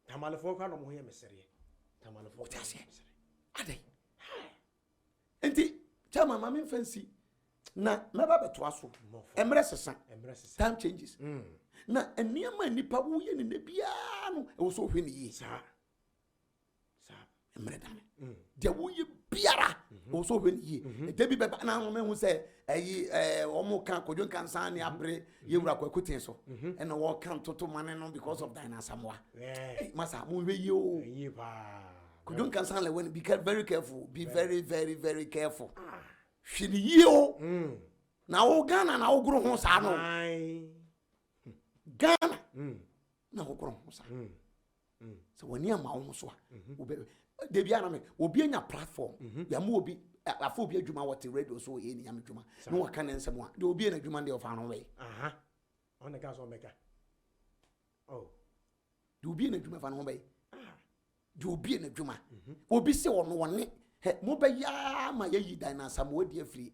tamalefo kwa no mo ye mesere tamalefo tase ade enti chama mama fancy na meba beto aso emre sesa time changes na eniama nipa wo ye ne bia no e wo so hwe ne yi sa emre dane de wo ye biara wo so hwe ne yi de bi beba na ho me hu se ayi omo kan kodwo kansan ne abre ye wura kwakutin so e na wo kan toto mane no because of dinosaur masa mo hwe yi o yi pa kodwo kansan le when be very careful be very very very careful hwini yio na wo Ghana na wo gro ho sa no Ghana na wo gro ho sa so woni ama wo so a de bia na me obi anya platform ya mo obi afọ obi adwuma what radio so e ni ya medwuma no waka na nsem a de obi na adwuma de ofa no we on the gas on meka oh de obi na adwuma fa no we de obi na adwuma obi se ono woni mo ba ya ma ya yi dinosaur mo di afri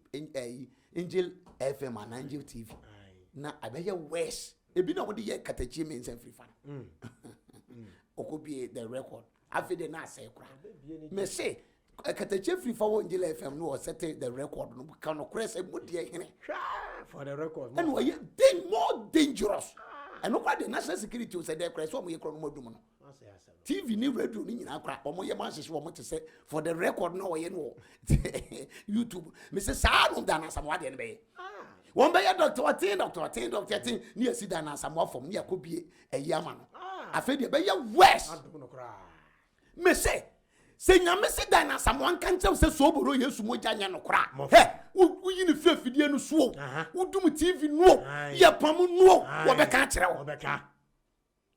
Angel FM and Angel TV na abeya west ebi na wodi ye katachi me nsem free fan okobi the record afide na say kura me say katachi free fa Angel FM no set the record no kan no kura say mo di hene for the record and we more dangerous and no kwa the national security say the kura so mo ye kro no modum no TV ni radio ni nyina kra omo ye man hwehwe omo te say for the record no we no YouTube me say sa no da na samwa de ne be won be ya doctor tin ni asi da na samwa fom ni akobie eyama no afa de be ya west me say nyame se da na samwa kan chew se so boro yesu moja nya no kra wo yi ni fefidie no so wo dum TV no ye pam no wo be ka kire wo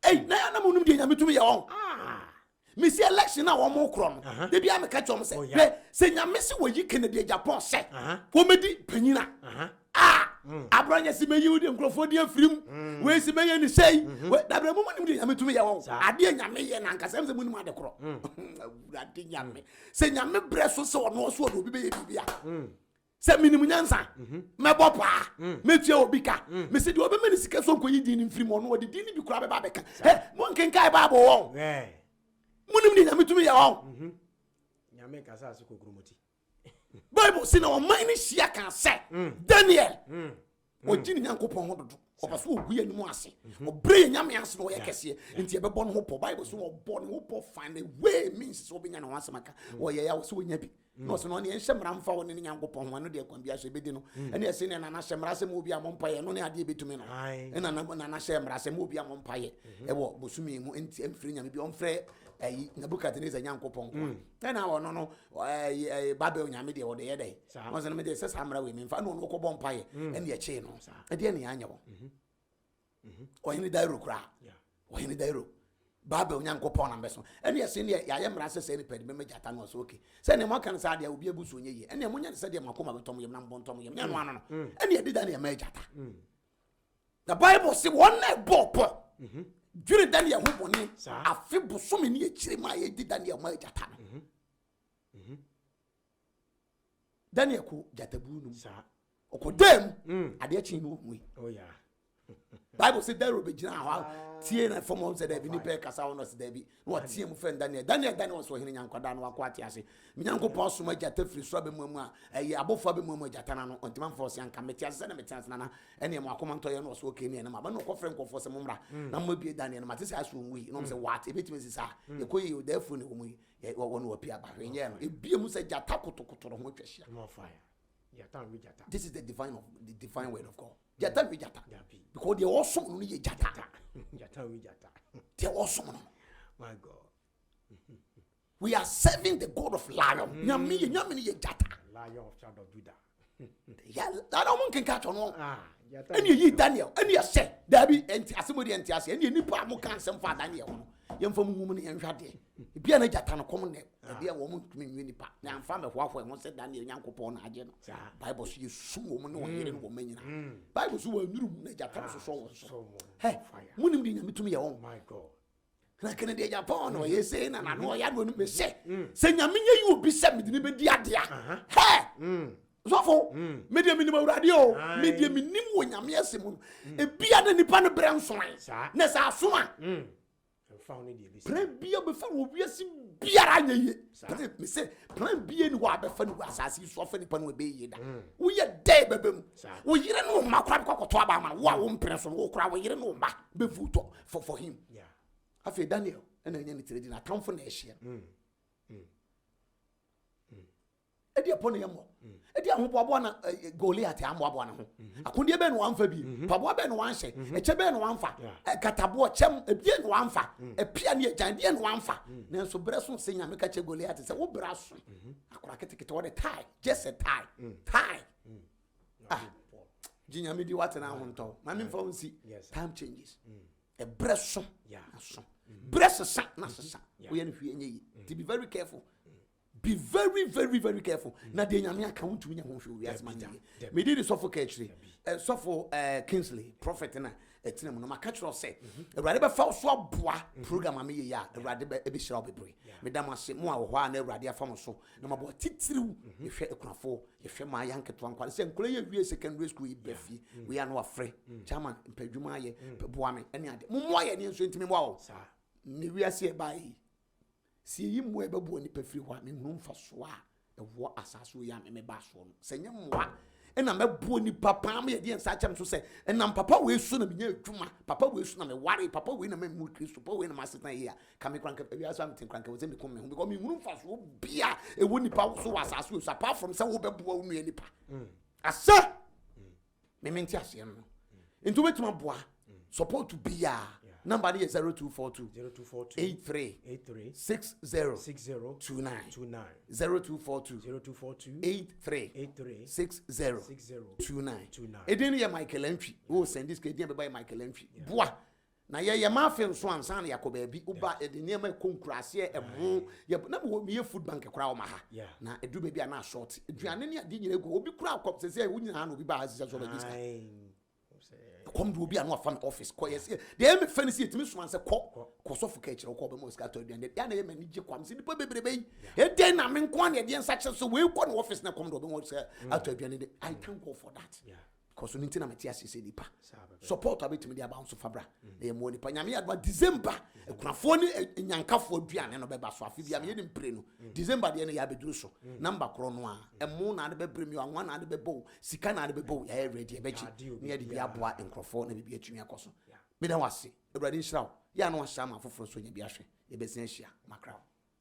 hey na mo num de nyame tumi ye won me see election na wo mo kro no de bia me ka chom se nyame se wo yi Kennedy Japan se wo medi panyina abranya si me yi udi nkrofo di afrim we si me ye ni sei we dabra mo nim de nyame tumi ye won ade nyame ye na nkasem se mo nim ade kro ade nyame se nyame bre so se ono so obi be ye bibia se minim nyansa me bopa me tua obi ka me se de obi me ni sika so nkoyi di ni mfiri mo no odi di ni bi kura be ba beka mo nkenkai bible won munim ni nyame tumi ya won nyame kasa so kogromoti bible si na o man ni hia kan se Daniel o jini nyankopon ho dodo o paso ogu ya nimu ase o bre nyame ase no ye kese nti e be bo no ho po bible so o bo no ho po find a way means so be nya no asemaka o ye ya so nya bi no so no ne nhemra mfa won ni nyankopon ho no de kwambia so be di no ene ese ne na na hemra se mo bi amompa ye no ne ade betumi no ena na na hemra se mo bi amompa ye e wo bosumi mu enti emfiri nyame bi onfre Nebukadnezar nyankopon ko na wo no Babel nyame de wo de ye dai won se no me de se samra we me mfa no ko bo mpa ye ene ye che no e de ne anya wo o yin dairo kra o yin dairo Bible Nyankopon ambeso. Ene yesi ne ya ye mra sese ni pedi me jata no so okay. Se ne mo kan sa dia obi abusu onye yi. Ene mo nya se dia makoma betom yem na mbontom yem. Nya no ano no. Ene ye dida ne ya ma jata. The Bible say one na bopo. Dure Daniel ho boni afi bosomi ne ye kire ma ye dida ne ya ma jata no. Daniel ko jata bu no sa. Okodem ade chi no mu. Oh yeah. Bible say there will be jina tie na form of said be pe kasa wono se there be no tie mu friend Daniel so hene nyankwada no akwate ase Nyankopon so ma jata firi so be mu a abofo be mu jata na no ontima force anka meti ase na meti ase na ene mu akoma nto ye no so okay ne na ma ba no ko friend ko force mu mra na mo bie Daniel na mate say aso nwi no say what e betimi sisa e koyi o there phone mu ye wono opia ba hwenye no e bie mu say jata kotokoto ho twahia this is the divine word of God. Jata we jata. Because they also no ye jata. Jata we jata. They also no. My God. We are serving the God of lion. Nyami ye jata. Lion of child of Judah. Yeah, I don't can catch on. Jata. Any ye Daniel, any ye say, there be anti assembled anti as any nipa mo kan sem fa Daniel. Yem fam woman en hwade. Bia na jata no kom ne. Bia wo mo ntumi nwi nipa. Na amfa me hwafo e say Daniel Nyankopon na age no. Bible so ye sum wo mo ne wo yere no wo manyina. Bible so wa nuru na jata so so. Hey, munim di nyame tumi ye won. My God. Na kene de Japan no ye say na no ya no me say. Say nyame ye yu obi say me di be di adea. Hey. Zofo, media minimum radio, media minimum when you miss him. A beer than the pan of brown swine, Nessa Suma. Found it. Pray beer before we see beer. I say, pray beer and water fun was as you soften upon we be. We are dead, baby. We didn't know my crab cock to Abama, one person walk around, we didn't know back before for him. Yeah. I feel Daniel, and then you didn't account for nation. Edi upon yam. Edi ahopabo na Goliath amwabo na ho. Akonde be no amfa bi. Pabo be no anhye. Eche be no amfa. Katabo chem ebie no amfa. Epia ne agyan de no amfa. Na so bre so se nyame ka che Goliath se wo bra so. Akora ketekete wo de tie. Just a tie. Tie. Jinyame di what na ho nto. Mami mfa wonsi. Time changes. E bre so. Yeah. So. Bre so na so. We en hwie enye yi. To be very careful. Be very, very, very careful. Na de nyame aka wontu nya ho hwe wiase manye. Me did so for catchery. So for Kingsley prophet na etina mu no maka kiro say Ewrade be fa so aboa program am ye ya Ewrade be shira obebre. Me dam ase mo a wo ha na Ewrade afam so na mabo titiriw ehwe ekunafo ehwe ma ya nketo ankwale se nkole ye wie secondary school ibefi we are no afre chairman mpadwuma ye boa me ene ade mo mo ye ne nso ntimi mo awo ne wiase e bai si yi mo e bebu oni pafiri ho me hu mfa so a ewo asaso ya me ba so no se nye moa ena mebu oni papa me ye de nsa chem so se ena papa we su na me nya adwuma papa we su na me ware papa we na me mu Kristo papa we na masetan ye a ka me kranka wi aso am tin kranka we se me kom me hu because me hu mfa so bia ewo nipa so asaso so apart from se wo bebu onu ye nipa asa me menti ase no ntu betuma boa support to be ya number is 0242 83 60 29 0242 83 60 29 edin ye Michael Entry wo send this edin be by Michael Entry boa na ye ma fe nso ansa na yakoba bi uba edin ye ma konkurase emo ye na wo me food bank kura o ma ha na edu be bia na short eduane ne ade nyina ego obi kura akop se wo nyina na obi ba ha se so ba diska come do be an family office ko yes dey me fancy etimi so an se ko so fuka kire ko be mo ska to aduane ya na ye mani je kwam se nipa bebrebe yi e dey na me nko na dey nsa kire so we ko no office na come do be mo ska ato aduane dey I thank God for that because we need na meti asese nipa support abetimi dey about so fabra na ye mo nipa nyame adwa December ekunafo ni nyankafo aduane no be ba so afi bia me ye mpre no December dey na ya beduru so number kro no a emo na de be bremi anwa na de be bo sika na de be bo ya ready e bechi na ye de bia boa enkrofo na bibia atumi akoso me dan wase Ewrade nhyira wo ya na wa sha ma foforo so nya bia hwe ye besin ahia makrawo